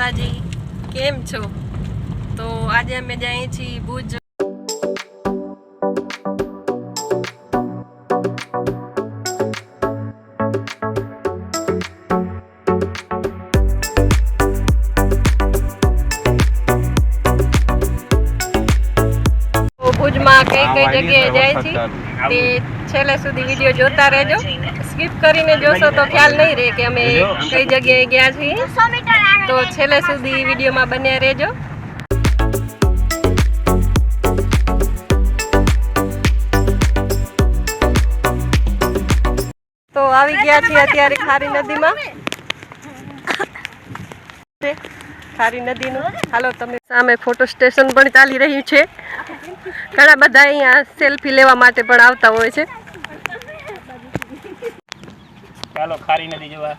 માતાજી, કેમ છો? તો આજે અમે જઈએ છીએ ભુજ. ભુજમાં કઈ કઈ જગ્યાએ જાય છે તે છેલ્લે સુધી વિડીયો જોતા રહેજો. સ્કીપ કરીને જોશો તો ખ્યાલ નહીં રહે કે અમે કઈ જગ્યાએ ગયા છીએ, તો છેલ્લે સુધી વિડીયોમાં બન્યા રહેજો. તો આવી ગયા છીએ અત્યારે ખારી નદીમાં. ખારી નદીનું હાલો તમે સામે ફોટો સ્ટેશન પણ ચાલી રહ્યું છે. ઘણા બધા અહીંયા સેલ્ફી લેવા માટે પણ આવતા હોય છે. ચાલો ખારી નદી જોવા.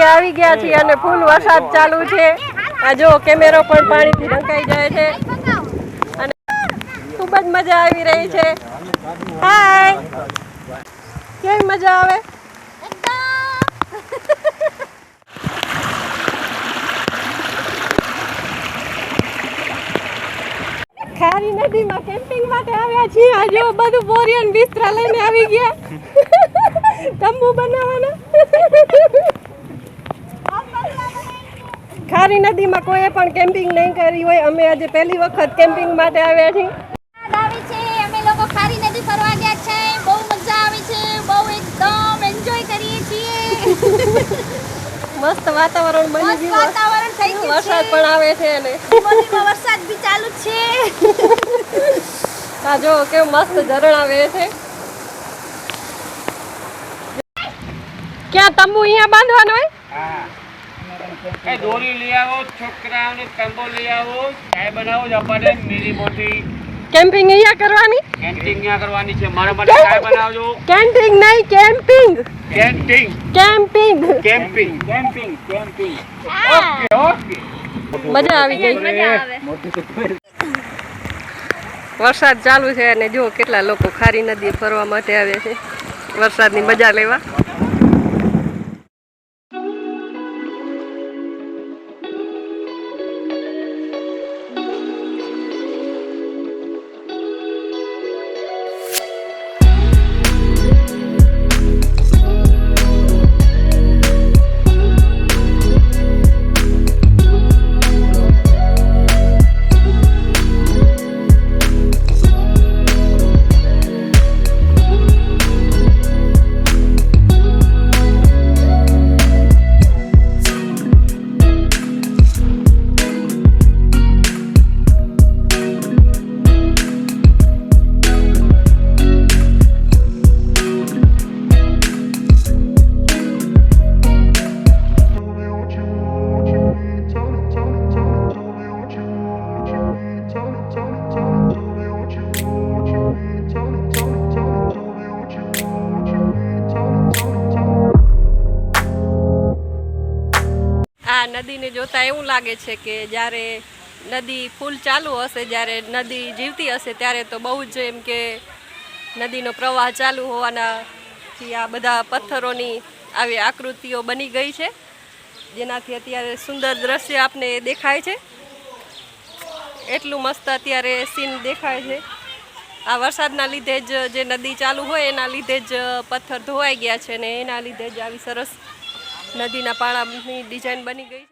આવી ગયા છીએ અને ફૂલ વરસાદ ચાલુ છે. આ જો કેમેરો પણ પાણીથી ઢંકાઈ જાય છે અને ખૂબ જ મજા આવી રહી છે. હાય, કેવી મજા આવે? ખારી નદીમાં કેમ્પિંગ માટે આવ્યા છીએ. આ જો બધું બોરિયન બિસ્તરા લઈને આવી ગયા. તંબુ બનાવવાના. ખારી નદીમાં કોઈ પણ કેમ્પિંગ નહીં કરી હોય. અમે આજે પહેલી વખત કેમ્પિંગ માટે આવ્યા છીએ. અમે લોકો ખારી નદી ફરવા ગયા છે. બહુ મજા આવી છે. બહુ એકદમ એન્જોય કરીએ છીએ. મસ્ત વાતાવરણ બની ગયું. વાતાવરણ થઈ ગયું. વરસાદ પણ આવે છે અને વરસાદ બી ચાલુ છે. આ જો કેવું મસ્ત ઝરણા આવે છે. ક્યાં તંબુ અહીંયા બાંધવાનો હોય? હા, એ દોરી લઈ આવો, છોકરાઓને તંબુ લઈ આવો, ચાય બનાવો, જપાને મીરી મોટી કેમ્પિંગ અહીંયા કરવાની. કેન્ટીન અહીંયા કરવાની છે. મારા માટે ચાય બનાવજો. કેન્ટીન નહીં, camping. Canteen camping. Camping camping camping. Okay okay, મજા આવી ગઈ. વરસાદ ચાલુ છે અને જો કેટલા લોકો ખારી નદી ફરવા માટે આવ્યા છે વરસાદની મજા લેવા. નદીને જોતા એવું લાગે છે કે જ્યારે નદી ફૂલ ચાલુ હશે, જ્યારે નદી જીવતી હશે ત્યારે તો બહુ જ એમ કે નદીનો પ્રવાહ ચાલુ હોવાનાથી આ બધા પથ્થરોની આવી આકૃતિઓ બની ગઈ છે, જેનાથી અત્યારે સુંદર દ્રશ્ય આપને દેખાય છે. એટલું મસ્ત અત્યારે સીન દેખાય છે. આ વરસાદના લીધે જ જે નદી ચાલુ હોય એના લીધે જ પથ્થર ધોવાઈ ગયા છે ને એના લીધે જ આવી સરસ નદીના પાળાની ડિઝાઇન બની ગઈ છે.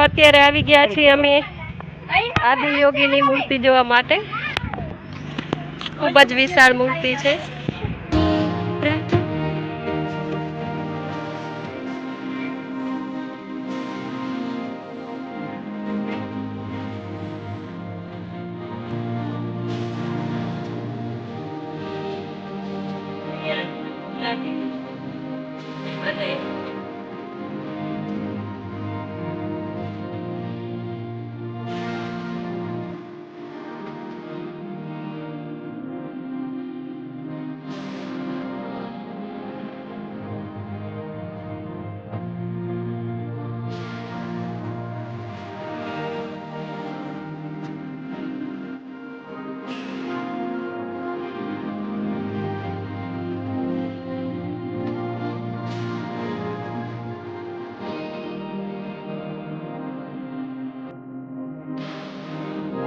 અત્યારે આવી ગયા છીએ અમે આદિયોગીની મૂર્તિ જોવા માટે. ખૂબ જ વિશાળ મૂર્તિ છે.